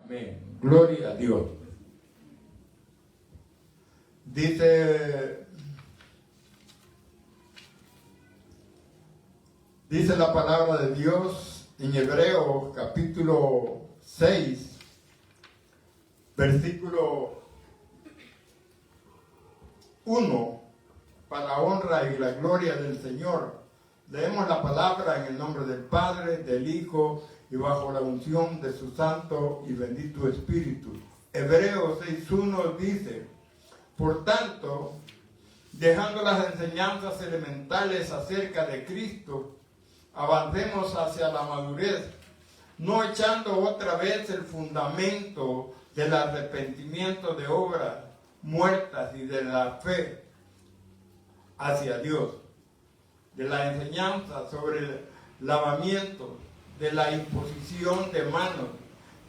Amén. Gloria a Dios. Dice la palabra de Dios en Hebreos capítulo 6, versículo 1, para la honra y la gloria del Señor. Leemos la palabra en el nombre del Padre, del Hijo y bajo la unción de su Santo y bendito Espíritu. Hebreos 6:1 dice: por tanto, dejando las enseñanzas elementales acerca de Cristo, avancemos hacia la madurez, no echando otra vez el fundamento del arrepentimiento de obras muertas y de la fe hacia Dios, de la enseñanza sobre el lavamiento, de la imposición de manos,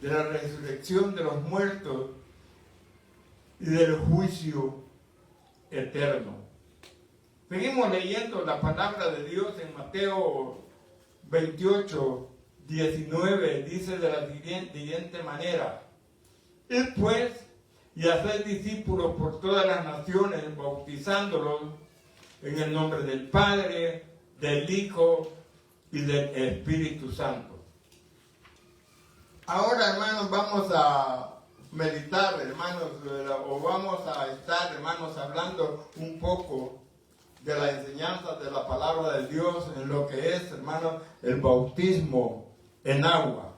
de la resurrección de los muertos y del juicio eterno. Seguimos leyendo la palabra de Dios en Mateo 28:19, dice de la siguiente manera: id pues y haced discípulos por todas las naciones, bautizándolos en el nombre del Padre, del Hijo y del Espíritu Santo. Ahora, hermanos, vamos a meditar, hermanos, o vamos a estar, hermanos, hablando un poco de la enseñanza de la palabra de Dios en lo que es, hermanos, el bautismo en agua.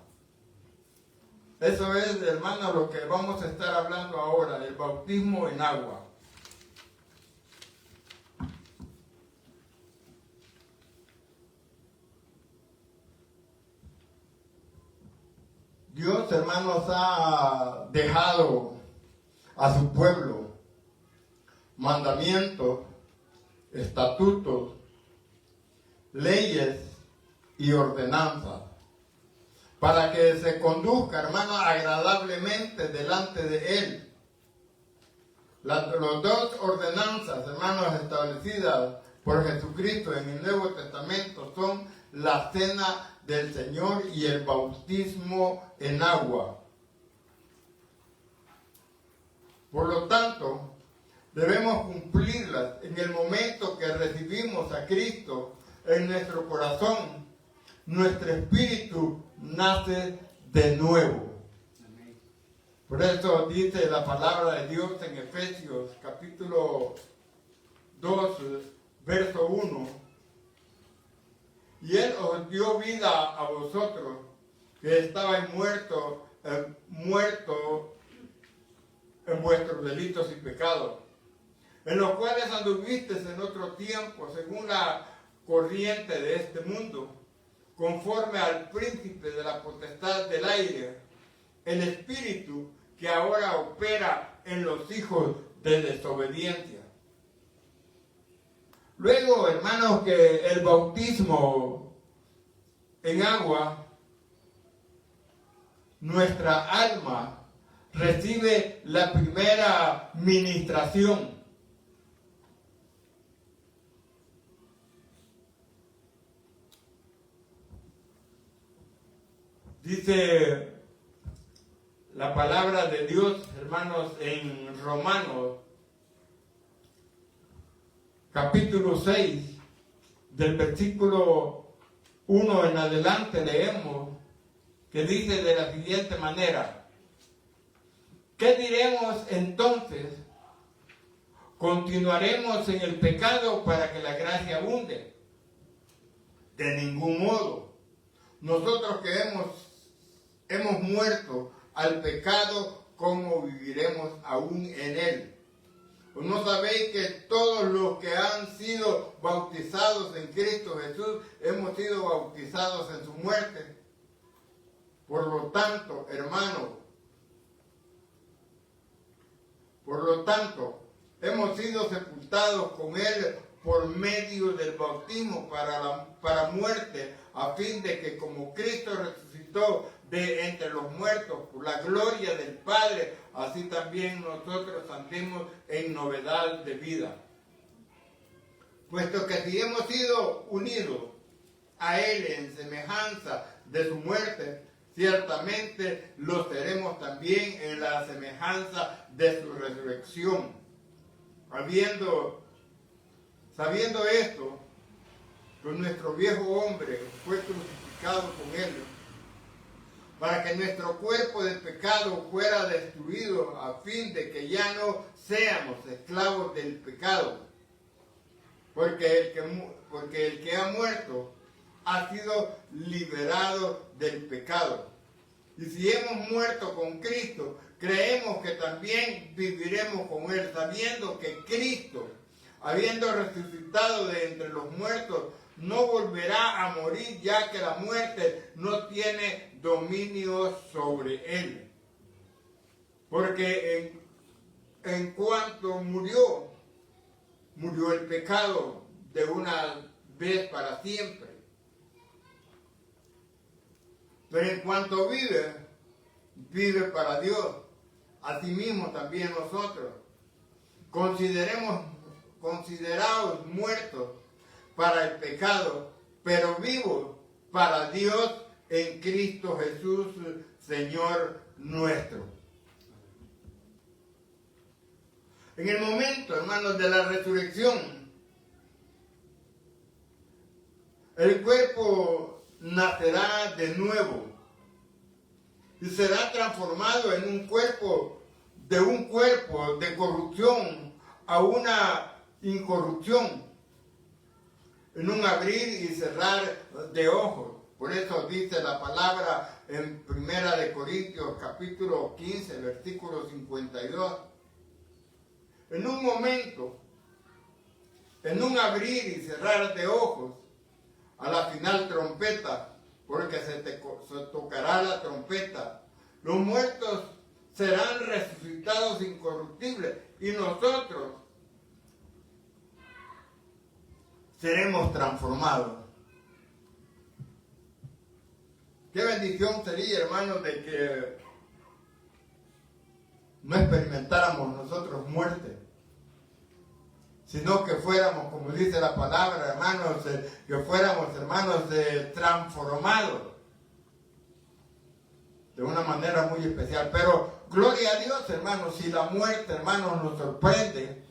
Eso es, hermanos, lo que vamos a estar hablando ahora, el bautismo en agua. Dios, hermanos, ha dejado a su pueblo mandamientos, estatutos, leyes y ordenanzas para que se conduzca, hermanos, agradablemente delante de Él. Las dos ordenanzas, hermanos, establecidas por Jesucristo en el Nuevo Testamento son la cena del Señor y el bautismo en agua. Por lo tanto, debemos cumplirlas en el momento que recibimos a Cristo en nuestro corazón. Nuestro espíritu nace de nuevo. Por eso dice la palabra de Dios en Efesios capítulo 2, verso 1. Y Él os dio vida a vosotros, que estabais muertos en vuestros delitos y pecados, en los cuales anduvisteis en otro tiempo, según la corriente de este mundo, conforme al príncipe de la potestad del aire, el espíritu que ahora opera en los hijos de desobediencia. Luego, hermanos, que el bautismo en agua, nuestra alma recibe la primera ministración. Dice la palabra de Dios, hermanos, en Romanos capítulo 6, del versículo 1 en adelante, leemos que dice de la siguiente manera: ¿qué diremos entonces? ¿Continuaremos en el pecado para que la gracia abunde? De ningún modo. Nosotros que hemos muerto al pecado, ¿cómo viviremos aún en él? ¿No sabéis que todos los que han sido bautizados en Cristo Jesús hemos sido bautizados en su muerte? Por lo tanto, hermanos, hemos sido sepultados con Él por medio del bautismo para muerte, a fin de que como Cristo resucitó de entre los muertos por la gloria del Padre, así también nosotros andemos en novedad de vida. Puesto que si hemos sido unidos a Él en semejanza de su muerte, ciertamente lo seremos también en la semejanza de su resurrección. Sabiendo esto, que nuestro viejo hombre fue crucificado con él, para que nuestro cuerpo de pecado fuera destruido, a fin de que ya no seamos esclavos del pecado. Porque el que ha muerto ha sido liberado del pecado. Y si hemos muerto con Cristo, creemos que también viviremos con Él, sabiendo que Cristo, habiendo resucitado de entre los muertos, no volverá a morir, ya que la muerte no tiene dominio sobre Él. Porque en cuanto murió el pecado de una vez para siempre. Pero en cuanto vive para Dios. Asimismo también nosotros, considerados muertos para el pecado, pero vivos para Dios en Cristo Jesús, Señor nuestro. En el momento, hermanos, de la resurrección, el cuerpo nacerá de nuevo y será transformado en un cuerpo de corrupción a una incorrupción, en un abrir y cerrar de ojos. Por eso dice la palabra en 1 Corintios capítulo 15, versículo 52. En un momento, en un abrir y cerrar de ojos, a la final trompeta, porque se tocará la trompeta, los muertos serán resucitados incorruptibles y nosotros seremos transformados. Qué bendición sería, hermanos, de que no experimentáramos nosotros muerte, sino que fuéramos, como dice la palabra, hermanos, que fuéramos, hermanos, transformados de una manera muy especial. Pero gloria a Dios, hermanos, si la muerte, hermanos, nos sorprende,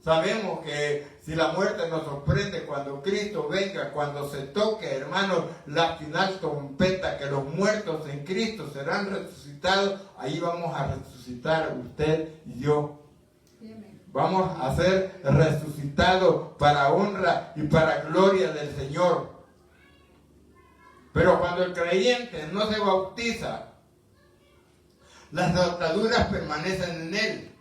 sabemos que si la muerte nos sorprende cuando Cristo venga, cuando se toque, hermanos, la final trompeta, que los muertos en Cristo serán resucitados, ahí vamos a resucitar usted y yo. Vamos a ser resucitados para honra y para gloria del Señor. Pero cuando el creyente no se bautiza, las ataduras permanecen en él.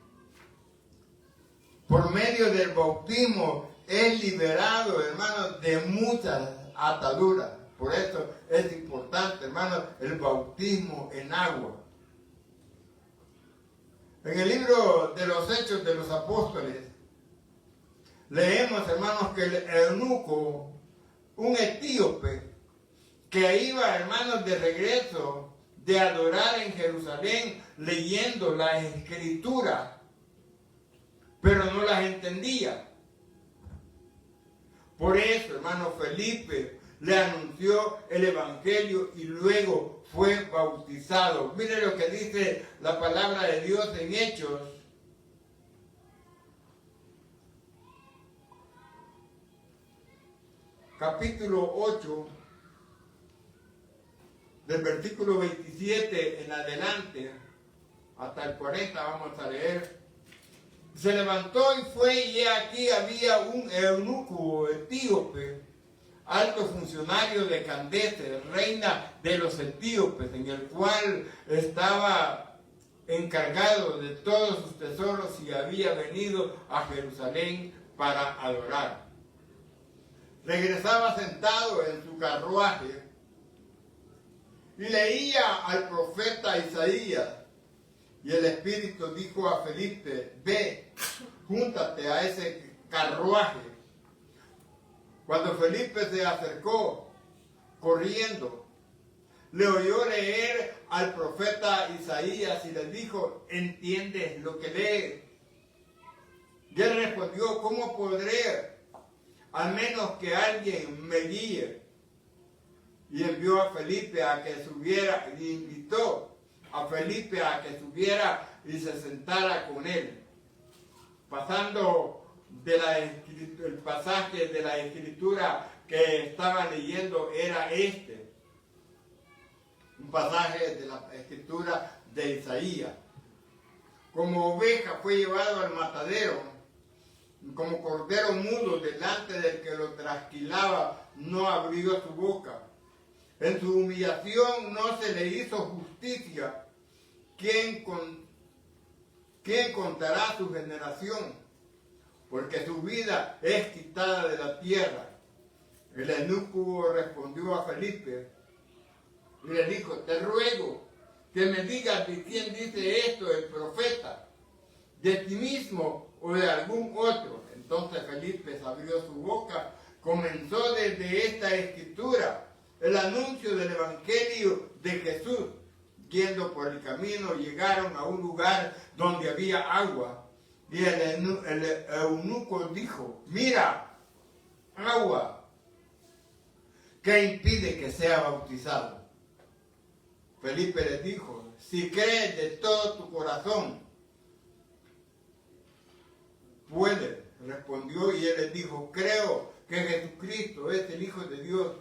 Por medio del bautismo es liberado, hermanos, de muchas ataduras. Por eso es importante, hermanos, el bautismo en agua. En el libro de los Hechos de los Apóstoles, leemos, hermanos, que el eunuco, un etíope, que iba, hermanos, de regreso de adorar en Jerusalén, leyendo las Escrituras, pero no las entendía. Por eso, hermano, Felipe le anunció el Evangelio y luego fue bautizado. Mire lo que dice la palabra de Dios en Hechos. Capítulo 8, del versículo 27 en adelante, hasta el 40 vamos a leer. Se levantó y fue, y aquí había un eunuco etíope, alto funcionario de Candace, reina de los etíopes, en el cual estaba encargado de todos sus tesoros y había venido a Jerusalén para adorar. Regresaba sentado en su carruaje y leía al profeta Isaías. Y el Espíritu dijo a Felipe: ve, júntate a ese carruaje. Cuando Felipe se acercó corriendo, le oyó leer al profeta Isaías y le dijo: ¿entiendes lo que lees? Y él respondió: ¿cómo podré? Al menos que alguien me guíe. y envió a Felipe a que subiera, y invitó a Felipe a que subiera y se sentara con él. Pasando el pasaje de la escritura que estaba leyendo era este, un pasaje de la escritura de Isaías. Como oveja fue llevado al matadero, como cordero mudo delante del que lo trasquilaba, no abrió su boca. En su humillación no se le hizo justicia. ¿Quién contará su generación? Porque su vida es quitada de la tierra. El eunuco respondió a Felipe y le dijo: te ruego que me digas de quién dice esto el profeta, de ti mismo o de algún otro. Entonces Felipe abrió su boca, comenzó desde esta escritura el anuncio del evangelio de Jesús. Yendo por el camino llegaron a un lugar donde había agua, y el eunuco dijo: mira, agua, ¿qué impide que sea bautizado? Felipe le dijo: si crees de todo tu corazón, puede. Respondió, y él le dijo: creo que Jesucristo es el Hijo de Dios.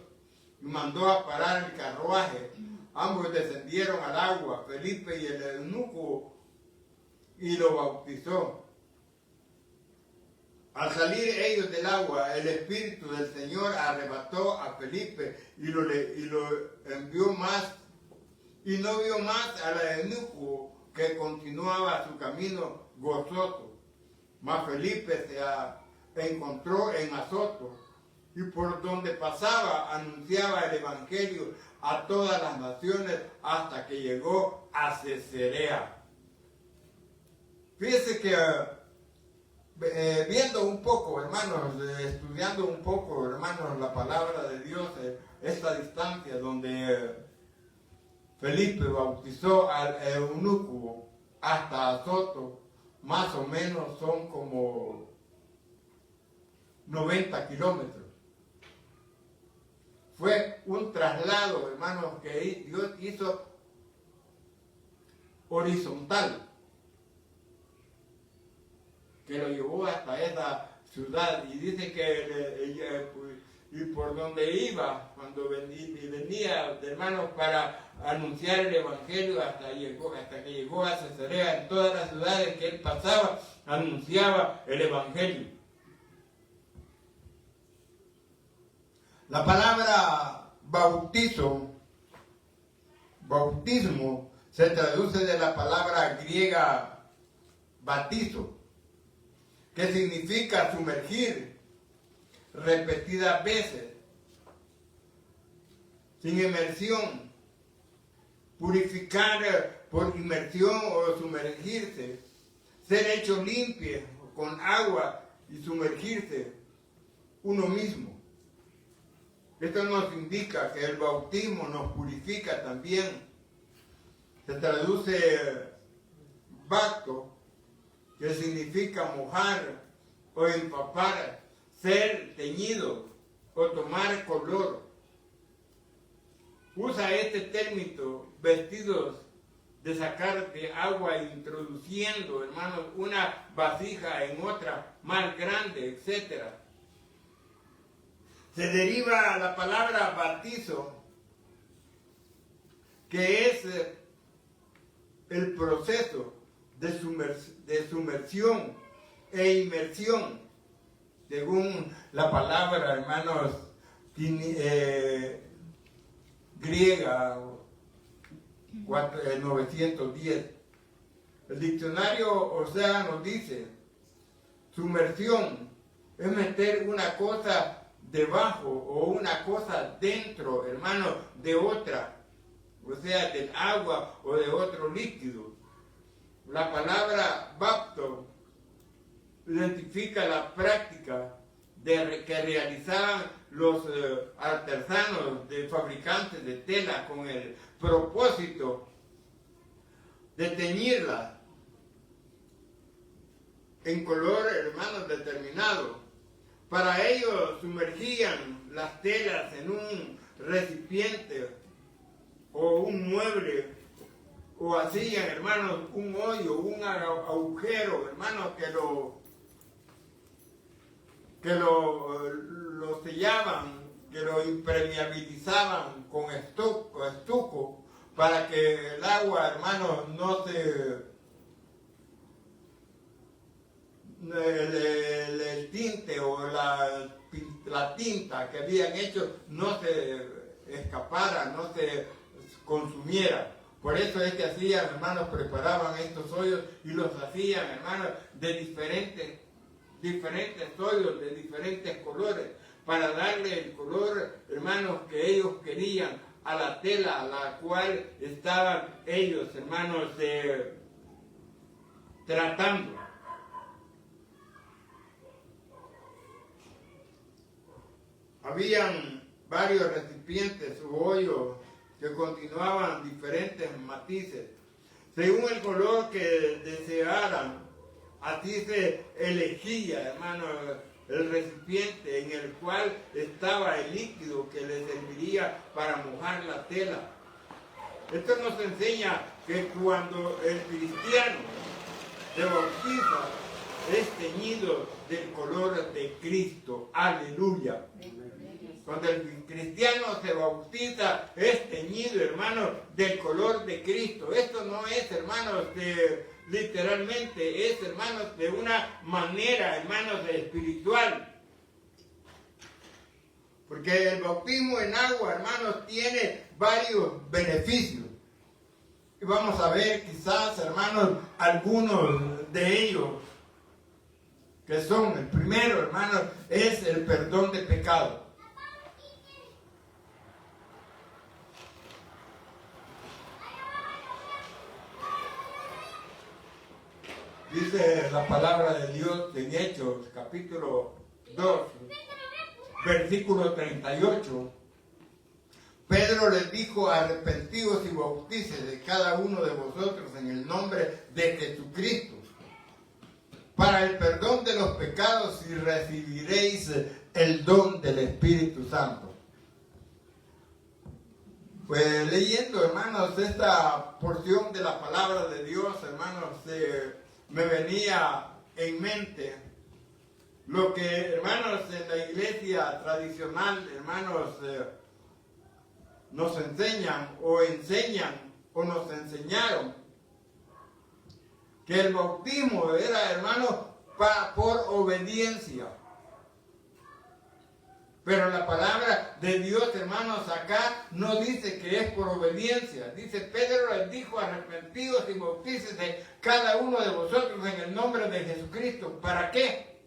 Y mandó a parar el carruaje. Ambos descendieron al agua, Felipe y el eunuco, y lo bautizó. Al salir ellos del agua, el Espíritu del Señor arrebató a Felipe y lo envió más, y no vio más al eunuco, que continuaba su camino gozoso. Mas Felipe se encontró en Azoto, y por donde pasaba anunciaba el evangelio a todas las naciones hasta que llegó a Cesarea. Fíjense que viendo un poco, hermanos, estudiando un poco, hermanos, la palabra de Dios, esta distancia donde Felipe bautizó al eunuco hasta Azoto, más o menos son como 90 kilómetros. Fue un traslado, hermanos, que Dios hizo horizontal, que lo llevó hasta esa ciudad. Y dice que y por donde iba, cuando venía, hermanos, para anunciar el evangelio, hasta que llegó a Cesarea, en todas las ciudades que él pasaba, anunciaba el evangelio. La palabra bautismo, se traduce de la palabra griega batizo, que significa sumergir repetidas veces, sin inmersión, purificar por inmersión o sumergirse, ser hecho limpio con agua y sumergirse uno mismo. Esto nos indica que el bautismo nos purifica también. Se traduce bapto, que significa mojar o empapar, ser teñido o tomar color. Usa este término, vestidos de sacar de agua, introduciendo, hermanos, una vasija en otra más grande, etc. Se deriva la palabra bautizo, que es el proceso de sumersión e inmersión, según la palabra, hermanos, griega 910. El diccionario Osea nos dice: sumersión es meter una cosa debajo o una cosa dentro, hermano, de otra, o sea, del agua o de otro líquido. La palabra bapto identifica la práctica que realizaban los artesanos, fabricantes de tela, con el propósito de teñirla en color, hermanos, determinado. Para ello sumergían las telas en un recipiente o un mueble, o hacían, hermanos, un hoyo, un agujero, hermanos, que lo sellaban, que lo impermeabilizaban con estuco, para que el agua, hermanos, no se... el tinte o la tinta que habían hecho no se escapara, no se consumiera. Por eso es que hacían, hermanos, preparaban estos hoyos y los hacían, hermanos, de diferentes hoyos, de diferentes colores, para darle el color, hermanos, que ellos querían a la tela a la cual estaban ellos, hermanos, tratando. Habían varios recipientes u hoyos que continuaban diferentes matices. Según el color que desearan, así se elegía, hermano, el recipiente en el cual estaba el líquido que le serviría para mojar la tela. Esto nos enseña que cuando el cristiano se bautiza, es teñido del color de Cristo. Aleluya. Cuando el cristiano se bautiza, es teñido, hermanos, del color de Cristo. Esto no es, hermanos, literalmente, es, hermanos, de una manera, hermanos, espiritual. Porque el bautismo en agua, hermanos, tiene varios beneficios. Y vamos a ver quizás, hermanos, algunos de ellos, que son, el primero, hermanos, es el perdón de pecado. Dice la palabra de Dios en Hechos, capítulo 2, versículo 38. Pedro les dijo: arrepentidos y bautícese de cada uno de vosotros en el nombre de Jesucristo, para el perdón de los pecados, y recibiréis el don del Espíritu Santo. Pues leyendo, hermanos, esta porción de la palabra de Dios, hermanos, me venía en mente lo que, hermanos, en la iglesia tradicional, hermanos, nos enseñan o nos enseñaron, que el bautismo era, hermanos, por obediencia. Pero la palabra de Dios, hermanos, acá no dice que es por obediencia. Dice: Pedro les dijo: arrepentidos y bautícese cada uno de vosotros en el nombre de Jesucristo. ¿Para qué?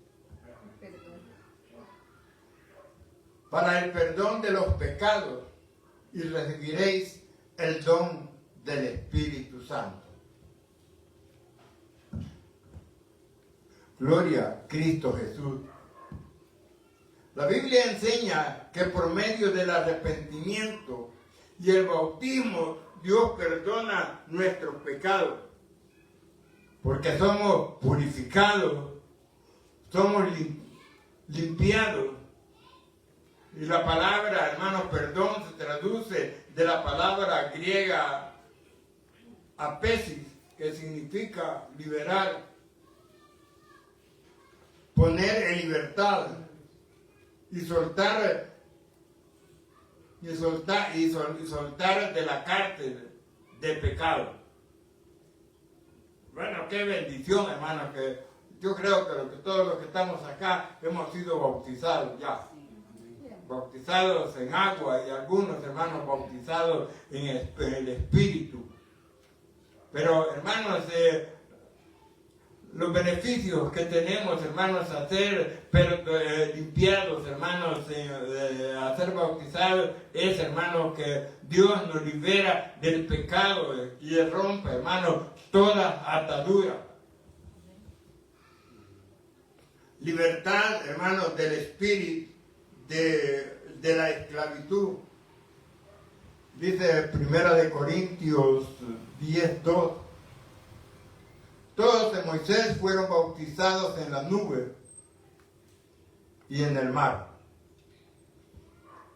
Para el perdón de los pecados, y recibiréis el don del Espíritu Santo. Gloria a Cristo Jesús. La Biblia enseña que por medio del arrepentimiento y el bautismo, Dios perdona nuestros pecados, porque somos purificados, somos limpiados. Y la palabra, hermanos, perdón se traduce de la palabra griega apesis, que significa liberar, poner en libertad y soltar de la cárcel de pecado. Bueno, qué bendición, hermanos, que yo creo que todos los que estamos acá hemos sido bautizados ya. Bautizados en agua, y algunos, hermanos, bautizados en el Espíritu. Pero, hermanos, los beneficios que tenemos, hermanos, a ser limpiados, hermanos, a ser bautizados, es, hermanos, que Dios nos libera del pecado y rompe, hermanos, toda atadura. Libertad, hermanos, del espíritu de la esclavitud. Dice 1 Corintios 10:2. Todos de Moisés fueron bautizados en la nube y en el mar.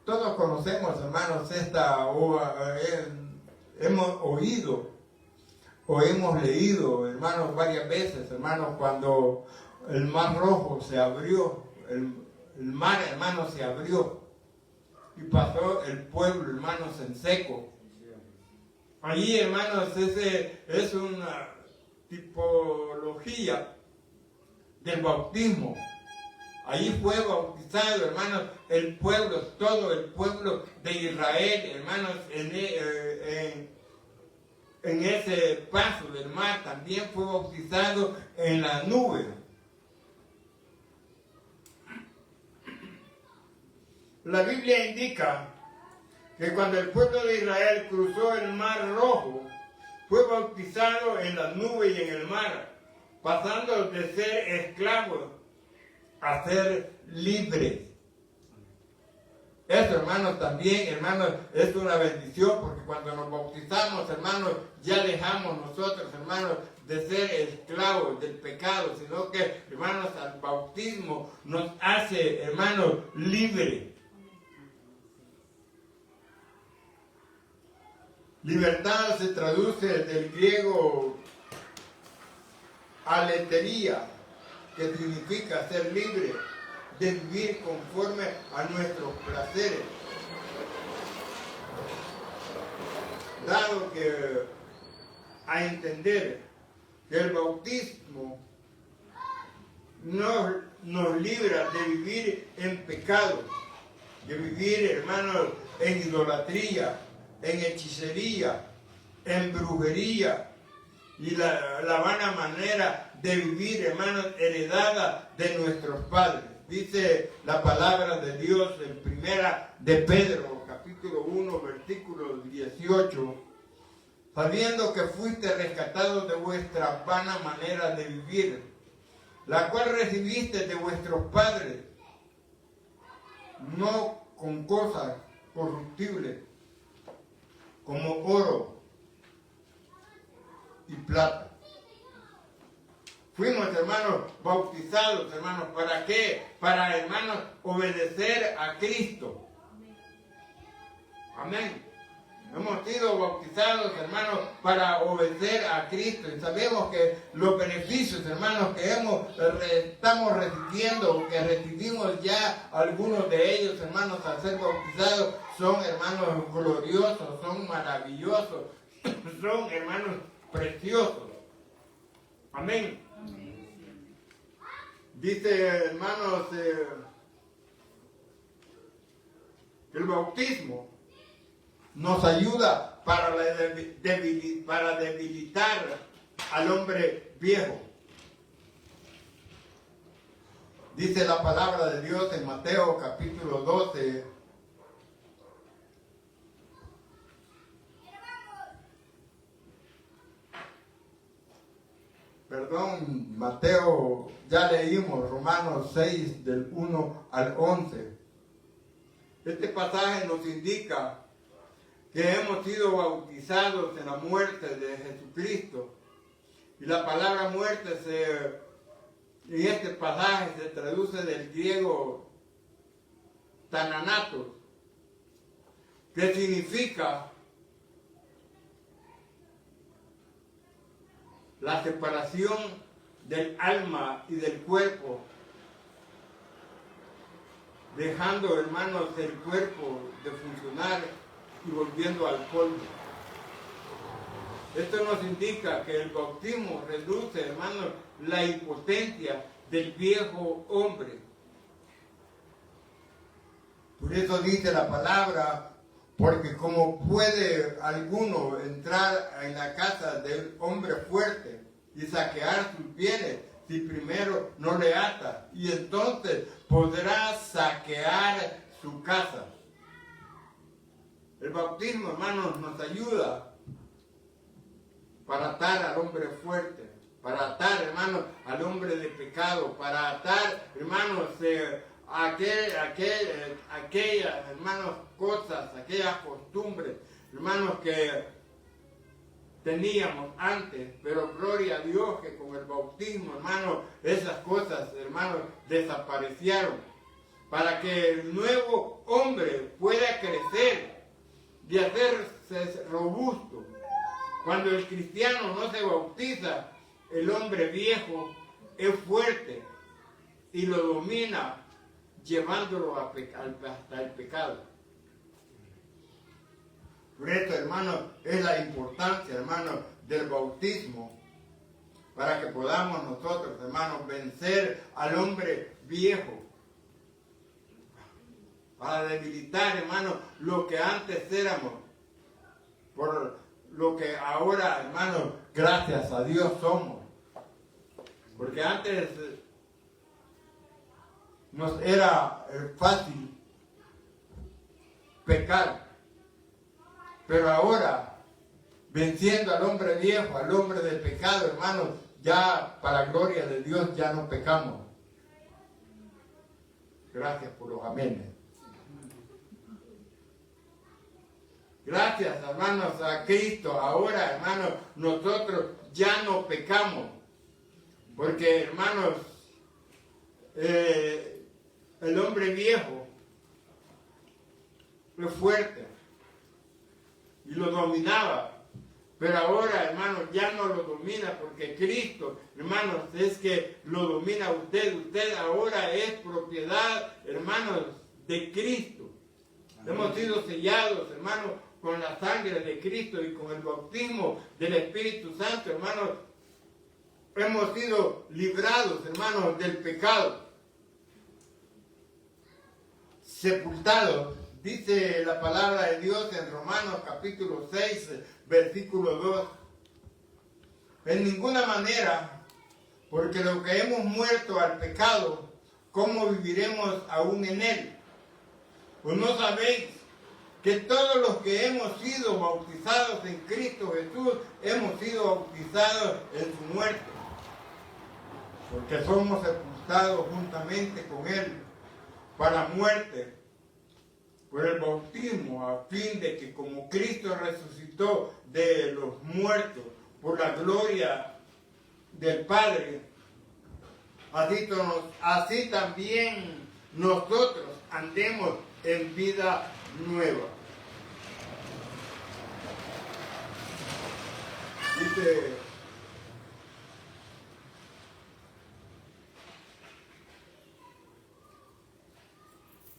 todos conocemos, hermanos, hemos oído o hemos leído, hermanos, varias veces, hermanos, cuando el mar rojo se abrió, el mar, hermanos, se abrió y pasó el pueblo, hermanos, en seco. Allí, hermanos, ese es una tipología del bautismo. Allí fue bautizado, hermanos, el pueblo, todo el pueblo de Israel, hermanos, en ese paso del mar. También fue bautizado en la nube. La Biblia indica que cuando el pueblo de Israel cruzó el mar rojo, fue bautizado en la nube y en el mar, pasando de ser esclavos a ser libres. Eso, hermanos, también, hermanos, es una bendición, porque cuando nos bautizamos, hermanos, ya dejamos nosotros, hermanos, de ser esclavos del pecado, sino que, hermanos, al bautismo nos hace, hermanos, libres. Libertad se traduce del griego aletheia, que significa ser libre, de vivir conforme a nuestros placeres. Dado que a entender que el bautismo nos libra de vivir en pecado, de vivir, hermanos, en idolatría, en hechicería, en brujería y la vana manera de vivir, hermanos, heredada de nuestros padres. Dice la palabra de Dios en primera de Pedro, capítulo 1, versículo 18, sabiendo que fuiste rescatados de vuestra vana manera de vivir, la cual recibiste de vuestros padres, no con cosas corruptibles, como oro y plata. Fuimos, hermanos, bautizados, hermanos, ¿para qué? Para, hermanos, obedecer a Cristo. Amén. Hemos sido bautizados, hermanos, para obedecer a Cristo. Y sabemos que los beneficios, hermanos, que estamos recibiendo, que recibimos ya algunos de ellos, hermanos, al ser bautizados, son, hermanos, gloriosos, son maravillosos, son, hermanos, preciosos. Amén. Dice, hermanos, el bautismo nos ayuda para debilitar al hombre viejo. Dice la palabra de Dios en Mateo capítulo 12, Mateo, ya leímos Romanos 6 del 1 al 11. Este pasaje nos indica que hemos sido bautizados en la muerte de Jesucristo. Y la palabra muerte en este pasaje se traduce del griego tananatos, que significa la separación del alma y del cuerpo, dejando, hermanos, el cuerpo de funcionar y volviendo al polvo. Esto nos indica que el bautismo reduce, hermanos, la impotencia del viejo hombre. Por eso dice la palabra, porque como puede alguno entrar en la casa del hombre fuerte y saquear sus bienes si primero no le ata, y entonces podrá saquear su casa. El bautismo, hermanos, nos ayuda para atar al hombre fuerte, para atar, hermanos, al hombre de pecado, para atar, hermanos, aquellas, hermanos, cosas, aquellas costumbres, hermanos, que teníamos antes, pero gloria a Dios que con el bautismo, hermanos, esas cosas, hermanos, desaparecieron. para que el nuevo hombre pueda crecer y hacerse robusto. Cuando el cristiano no se bautiza, el hombre viejo es fuerte y lo domina, llevándolo hasta el pecado. Por esto, hermanos, es la importancia, hermanos, del bautismo, para que podamos nosotros, hermanos, vencer al hombre viejo, para debilitar, hermanos, lo que antes éramos, por lo que ahora, hermanos, gracias a Dios somos. Porque antes nos era fácil pecar, pero ahora, venciendo al hombre viejo, al hombre del pecado, hermanos, ya para gloria de Dios ya no pecamos. Gracias por los amenes. Gracias, hermanos, a Cristo. Ahora, hermanos, nosotros ya no pecamos. Porque, hermanos, el hombre viejo fue fuerte y lo dominaba. Pero ahora, hermanos, ya no lo domina, porque Cristo, hermanos, es que lo domina usted. Usted ahora es propiedad, hermanos, de Cristo. Hemos sido sellados, hermanos, con la sangre de Cristo y con el bautismo del Espíritu Santo, hermanos. Hemos sido librados, hermanos, del pecado. Sepultados, dice la palabra de Dios en Romanos capítulo 6, versículo 2. En ninguna manera, porque lo que hemos muerto al pecado, ¿cómo viviremos aún en él? ¿O no sabéis que todos los que hemos sido bautizados en Cristo Jesús, hemos sido bautizados en su muerte? Porque somos sepultados juntamente con Él para muerte por el bautismo, a fin de que como Cristo resucitó de los muertos por la gloria del Padre, así también nosotros andemos en vida nueva. Dice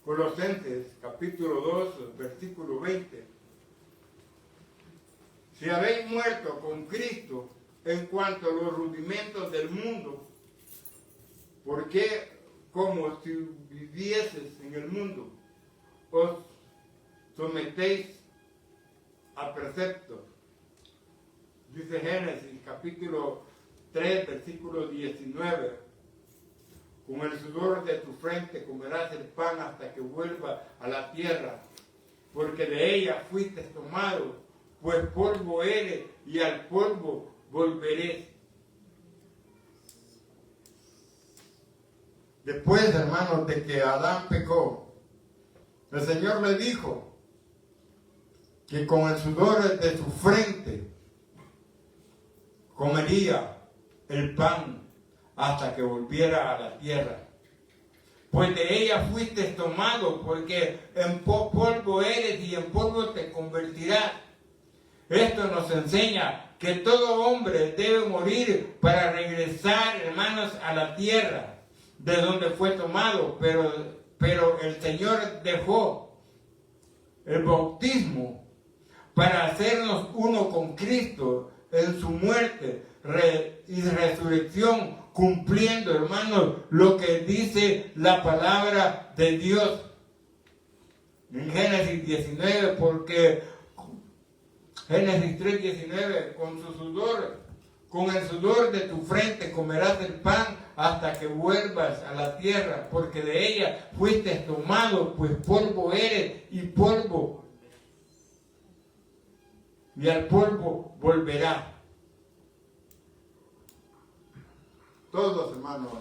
Colosenses capítulo 2, versículo 20. Si habéis muerto con Cristo en cuanto a los rudimentos del mundo, ¿por qué, como si vivieses en el mundo, os sometéis a preceptos? Dice Génesis capítulo 3, versículo 19. Con el sudor de tu frente comerás el pan hasta que vuelva a la tierra, porque de ella fuiste tomado, pues polvo eres y al polvo volveréis. Después, hermanos, de que Adán pecó, el Señor le dijo que con el sudor de su frente comería el pan hasta que volviera a la tierra. Pues de ella fuiste tomado, porque en polvo eres y en polvo te convertirás. Esto nos enseña que todo hombre debe morir para regresar, hermanos, a la tierra de donde fue tomado, pero el Señor dejó el bautismo para hacernos uno con Cristo en su muerte y resurrección, cumpliendo, hermanos, lo que dice la palabra de Dios en Génesis 19, porque Génesis 3:19, con el sudor de tu frente comerás el pan hasta que vuelvas a la tierra, porque de ella fuiste tomado, pues polvo eres y polvo, y al polvo volverás. Todos, hermanos,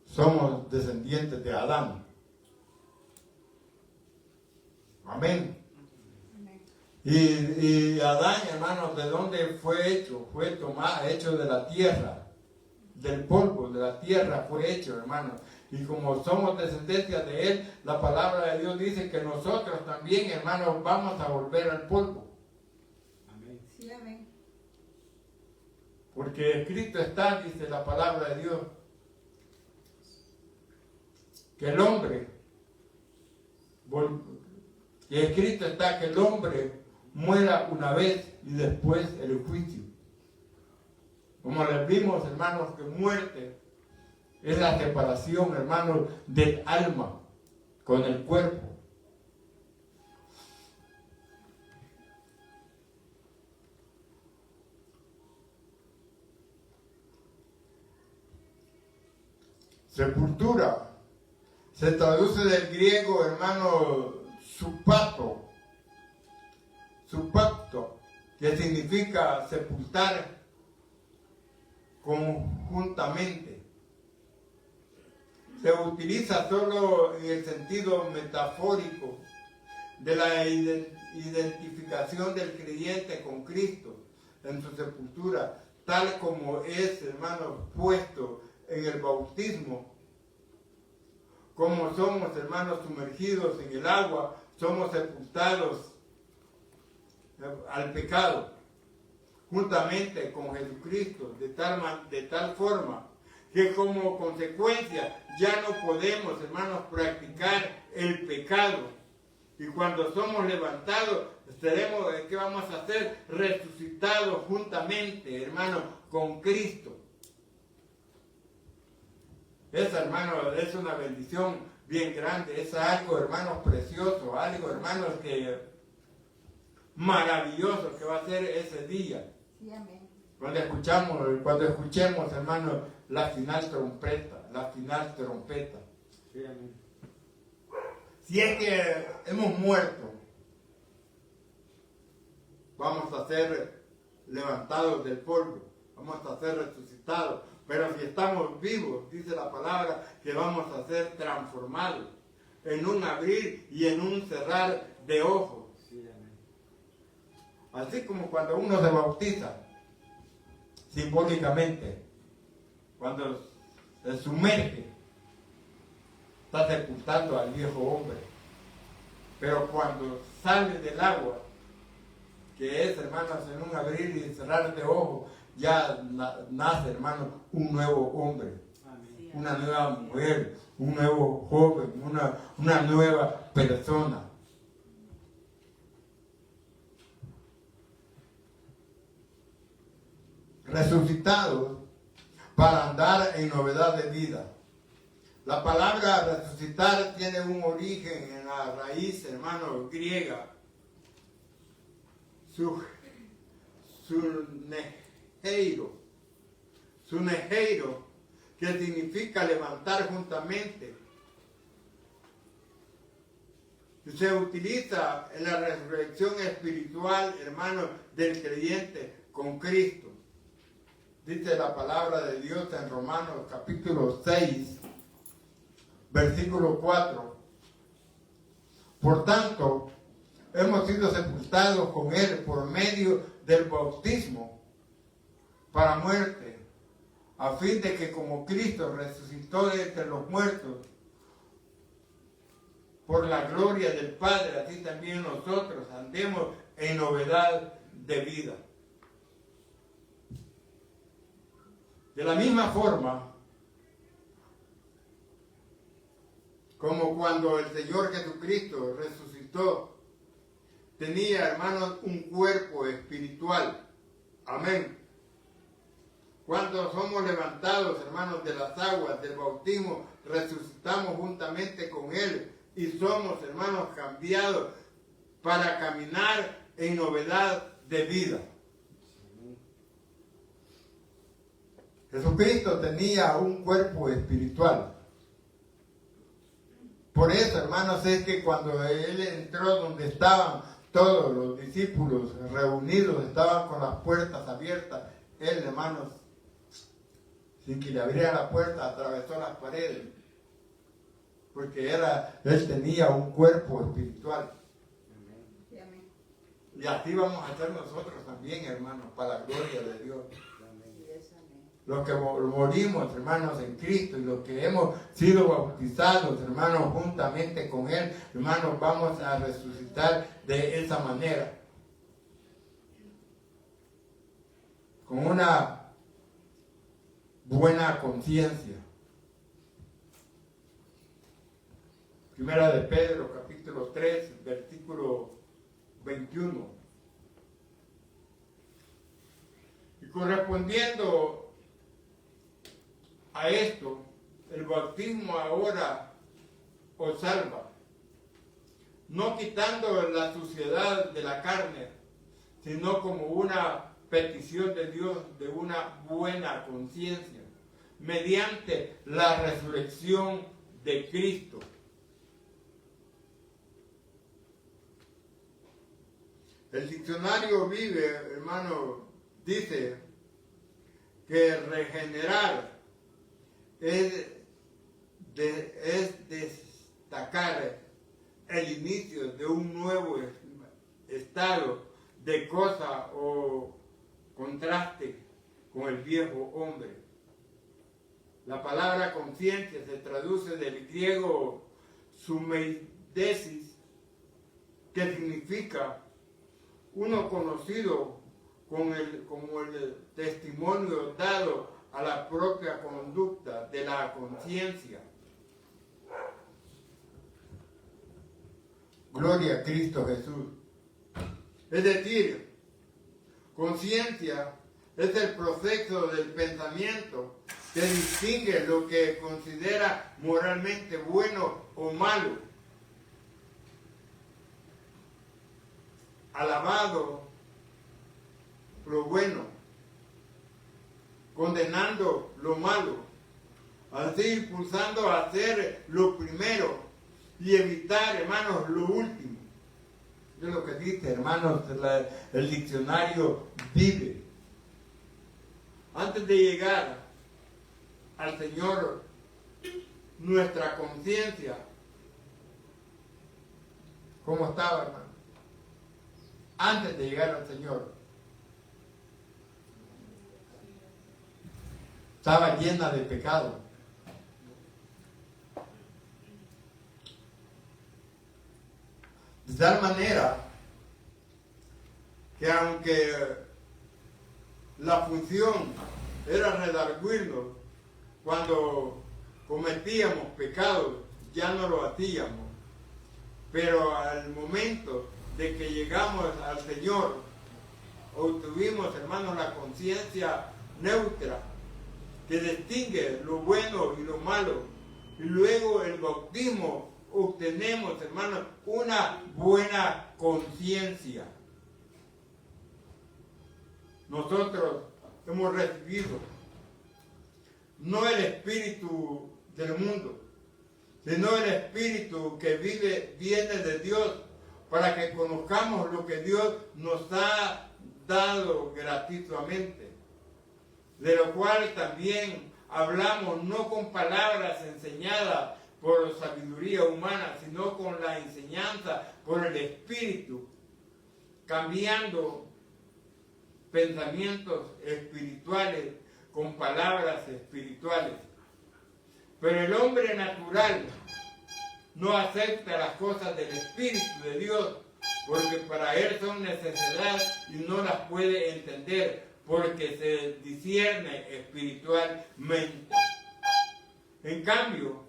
somos descendientes de Adán. Amén. Y Adán, hermanos, ¿de dónde fue hecho? Fue hecho de la tierra del polvo, de la tierra fue hecho, hermanos. Y como somos descendencia de Él, la palabra de Dios dice que nosotros también, hermanos, vamos a volver al polvo. Amén. Sí, amén. Porque escrito está, dice la palabra de Dios, que el hombre, que escrito está que el hombre muera una vez y después el juicio. Como les vimos, hermanos, que muerte es la separación, hermanos, del alma con el cuerpo. Sepultura se traduce del griego, hermano, supacto, que significa sepultar conjuntamente. Se utiliza solo en el sentido metafórico de la identificación del creyente con Cristo en su sepultura, tal como es, hermano, puesto en el bautismo. Como somos, hermanos, sumergidos en el agua, somos sepultados al pecado, juntamente con Jesucristo, de tal forma que como consecuencia ya no podemos, hermanos, practicar el pecado. Y cuando somos levantados, estaremos, ¿qué vamos a hacer? Resucitados juntamente, hermanos, con Cristo. Esa, hermano, es una bendición bien grande, es algo, hermanos, precioso, algo, hermanos, que maravilloso que va a ser ese día. Sí, amén. Cuando escuchemos, hermanos, la final trompeta. Sí, amén. Si es que hemos muerto, vamos a ser levantados del polvo, vamos a ser resucitados. Pero si estamos vivos, dice la palabra, que vamos a ser transformados en un abrir y en un cerrar de ojos. Sí, amén. Así como cuando uno se bautiza, simbólicamente, cuando se sumerge, está sepultando al viejo hombre. Pero cuando sale del agua, que es, hermanos, en un abrir y cerrar de ojos, ya nace, hermanos, un nuevo hombre, Amén. una nueva mujer, un nuevo joven, una nueva persona. Resucitados para andar en novedad de vida. La palabra resucitar tiene un origen en la raíz, hermano, griega. Suneheiro, que significa levantar juntamente. Se utiliza en la resurrección espiritual, hermano, del creyente con Cristo. Dice la palabra de Dios en Romanos capítulo 6, versículo 4. Por tanto, hemos sido sepultados con Él por medio del bautismo para muerte, a fin de que como Cristo resucitó de entre los muertos por la gloria del Padre, así también nosotros andemos en novedad de vida. De la misma forma, como cuando el Señor Jesucristo resucitó, tenía, hermanos, un cuerpo espiritual. Amén. Cuando somos levantados, hermanos, de las aguas del bautismo, resucitamos juntamente con Él y somos, hermanos, cambiados para caminar en novedad de vida. Jesucristo tenía un cuerpo espiritual. Por eso, hermanos, es que cuando Él entró donde estaban todos los discípulos reunidos, estaban con las puertas abiertas, Él, hermanos, sin que le abriera la puerta, atravesó las paredes. Porque Él tenía un cuerpo espiritual. Sí, amén. Y así vamos a hacer nosotros también, hermanos, para la gloria de Dios. Sí, es amén. los que morimos, hermanos, en Cristo, y los que hemos sido bautizados, hermanos, juntamente con Él, hermanos, vamos a resucitar de esa manera. Con una buena conciencia. Primera de Pedro, capítulo 3, versículo 21. Y correspondiendo a esto, el bautismo ahora os salva, no quitando la suciedad de la carne, sino como una petición de Dios de una buena conciencia, mediante la resurrección de Cristo. El diccionario Vive, hermano, dice que regenerar es destacar el inicio de un nuevo estado de cosa o contraste con el viejo hombre. La palabra conciencia se traduce del griego sumeidesis, que significa uno conocido como el testimonio dado a la propia conducta de la conciencia. Gloria a Cristo Jesús. Es decir, conciencia es el proceso del pensamiento que distingue lo que considera moralmente bueno o malo. Alabado lo bueno, condenando lo malo, así impulsando a hacer lo primero y evitar, hermanos, lo último. Es lo que dice, hermanos, el diccionario Vive. Antes de llegar al Señor, nuestra conciencia, ¿cómo estaba, hermano? Antes de llegar al Señor, estaba llena de pecado. De tal manera que aunque la función era redarguirnos cuando cometíamos pecados, ya no lo hacíamos. Pero al momento de que llegamos al Señor, obtuvimos, hermanos, la conciencia neutra que distingue lo bueno y lo malo. Y luego el bautismo obtenemos, hermanos, una buena conciencia. Nosotros hemos recibido no el espíritu del mundo, sino el espíritu que viene de Dios, para que conozcamos lo que Dios nos ha dado gratuitamente, de lo cual también hablamos no con palabras enseñadas por sabiduría humana, sino con la enseñanza por el Espíritu, cambiando pensamientos espirituales con palabras espirituales. Pero el hombre natural no acepta las cosas del Espíritu de Dios, porque para él son necesidad y no las puede entender, porque se discierne espiritualmente. En cambio,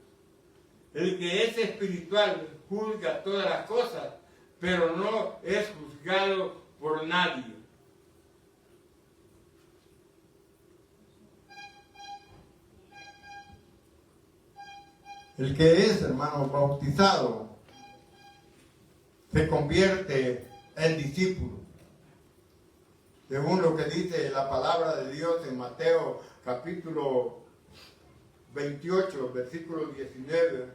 el que es espiritual juzga todas las cosas, pero no es juzgado por nadie. El que es, hermano, bautizado, se convierte en discípulo. Según lo que dice la palabra de Dios en Mateo capítulo 28, versículo 19.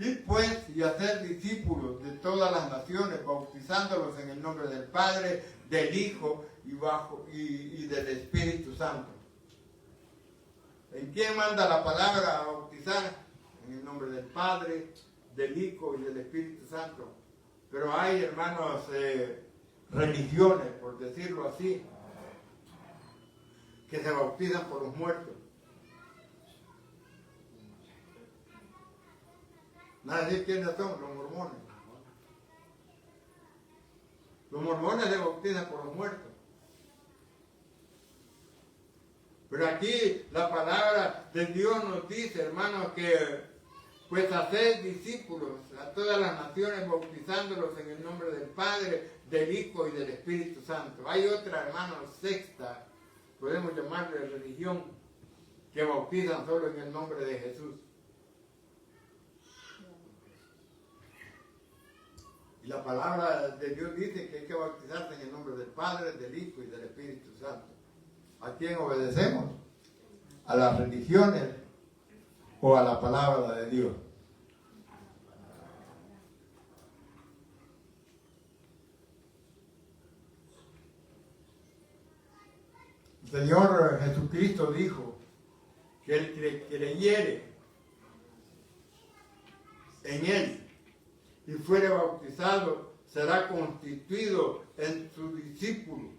Id pues y hacer discípulos de todas las naciones, bautizándolos en el nombre del Padre, del Hijo y del Espíritu Santo. ¿En quién manda la palabra a bautizar? En el nombre del Padre, del Hijo y del Espíritu Santo. Pero hay, hermanos, religiones, por decirlo así, que se bautizan por los muertos. Nadie quiénes son, los mormones. Los mormones se bautizan por los muertos. Pero aquí la palabra de Dios nos dice, hermanos, que pues hacer discípulos a todas las naciones, bautizándolos en el nombre del Padre, del Hijo y del Espíritu Santo. Hay otra, hermanos, sexta, podemos llamarle religión, que bautizan solo en el nombre de Jesús. Y la palabra de Dios dice que hay que bautizarse en el nombre del Padre, del Hijo y del Espíritu Santo. ¿A quién obedecemos? ¿A las religiones o a la palabra de Dios? El Señor Jesucristo dijo que el que creyere en Él y fuere bautizado será constituido en su discípulo.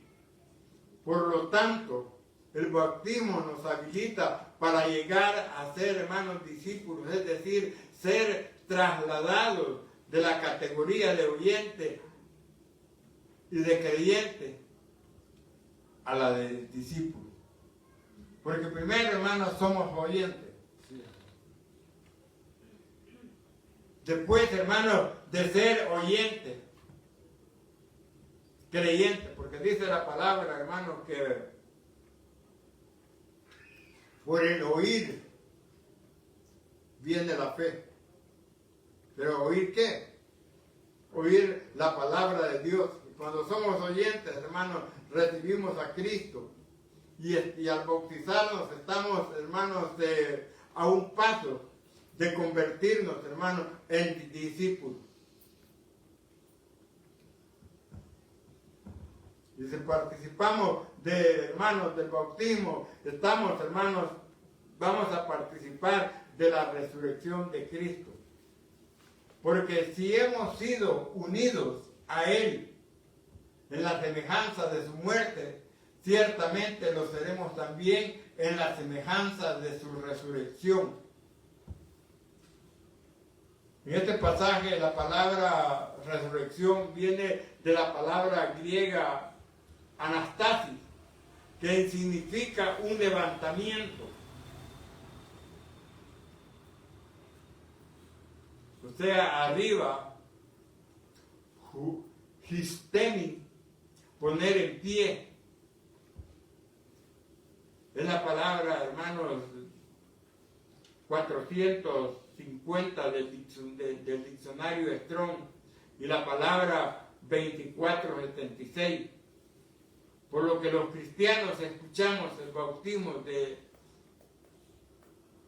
Por lo tanto, el bautismo nos habilita para llegar a ser, hermanos, discípulos, es decir, ser trasladados de la categoría de oyente y de creyente a la de discípulo. Porque primero, hermanos, somos oyentes. Después, hermanos, de ser oyentes, creyentes, porque dice la palabra, hermanos, que por el oír viene la fe. Pero ¿oír qué? Oír la palabra de Dios. Y cuando somos oyentes, hermanos, recibimos a Cristo. Y al bautizarnos estamos, hermanos, a un paso de convertirnos, hermanos, en discípulos. Y si participamos hermanos, del bautismo, estamos, hermanos, vamos a participar de la resurrección de Cristo. Porque si hemos sido unidos a Él en la semejanza de su muerte, ciertamente lo seremos también en la semejanza de su resurrección. En este pasaje la palabra resurrección viene de la palabra griega anastasis, que significa un levantamiento. O sea, arriba, histemi, poner en pie. Es la palabra, hermanos, 450 del diccionario Strong y la palabra 2476. Por lo que los cristianos escuchamos el bautismo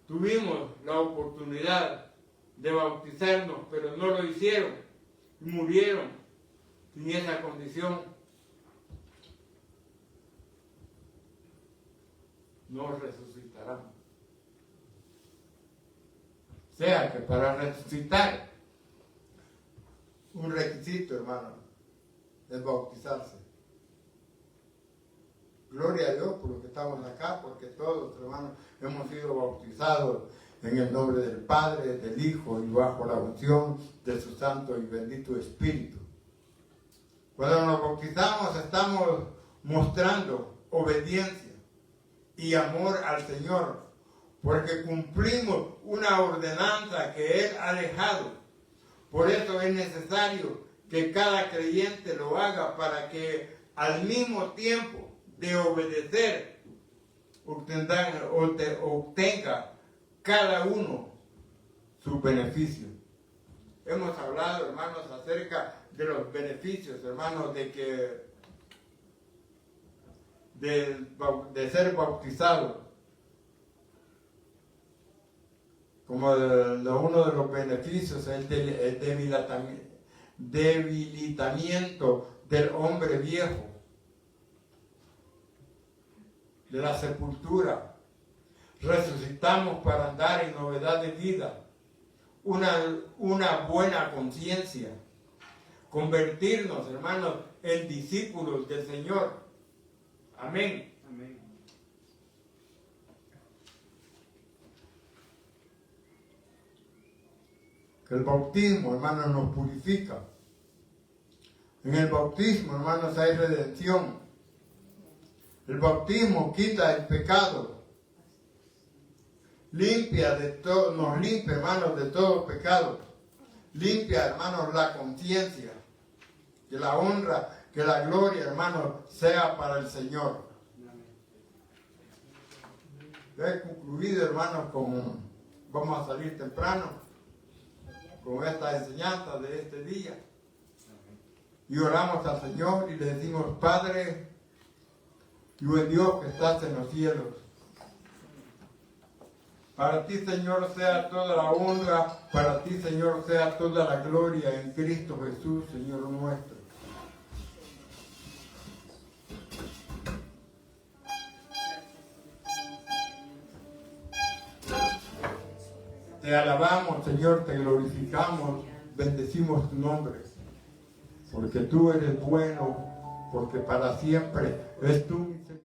tuvimos la oportunidad de bautizarnos, pero no lo hicieron y murieron sin esa condición. No resucitarán. O sea que para resucitar, un requisito, hermano, es bautizarse. Gloria a Dios por los que estamos acá, porque todos, hermanos, hemos sido bautizados en el nombre del Padre, del Hijo y bajo la unción de su Santo y bendito Espíritu. Cuando nos bautizamos estamos mostrando obediencia y amor al Señor, porque cumplimos una ordenanza que Él ha dejado. Por eso es necesario que cada creyente lo haga para que al mismo tiempo de obedecer obtenga cada uno sus beneficios. Hemos hablado, hermanos, acerca de los beneficios, hermanos, de ser bautizados. Como uno de los beneficios es el debilitamiento del hombre viejo, de la sepultura. Resucitamos para andar en novedad de vida, una buena conciencia, convertirnos, hermanos, en discípulos del Señor. Amén. Amén. El bautismo, hermanos, nos purifica. En el bautismo, hermanos, hay redención. El bautismo quita el pecado. Limpia de todo, nos limpia, hermanos, de todo pecado. Limpia, hermanos, la conciencia. Que la honra, que la gloria, hermanos, sea para el Señor. He concluido, hermanos, vamos a salir temprano con esta enseñanza de este día. Y oramos al Señor y le decimos: Padre, y buen Dios que estás en los cielos, para ti, Señor, sea toda la honra, para ti, Señor, sea toda la gloria en Cristo Jesús, Señor nuestro. Te alabamos, Señor, te glorificamos, bendecimos tu nombre, porque tú eres bueno, porque para siempre es tu misericordia.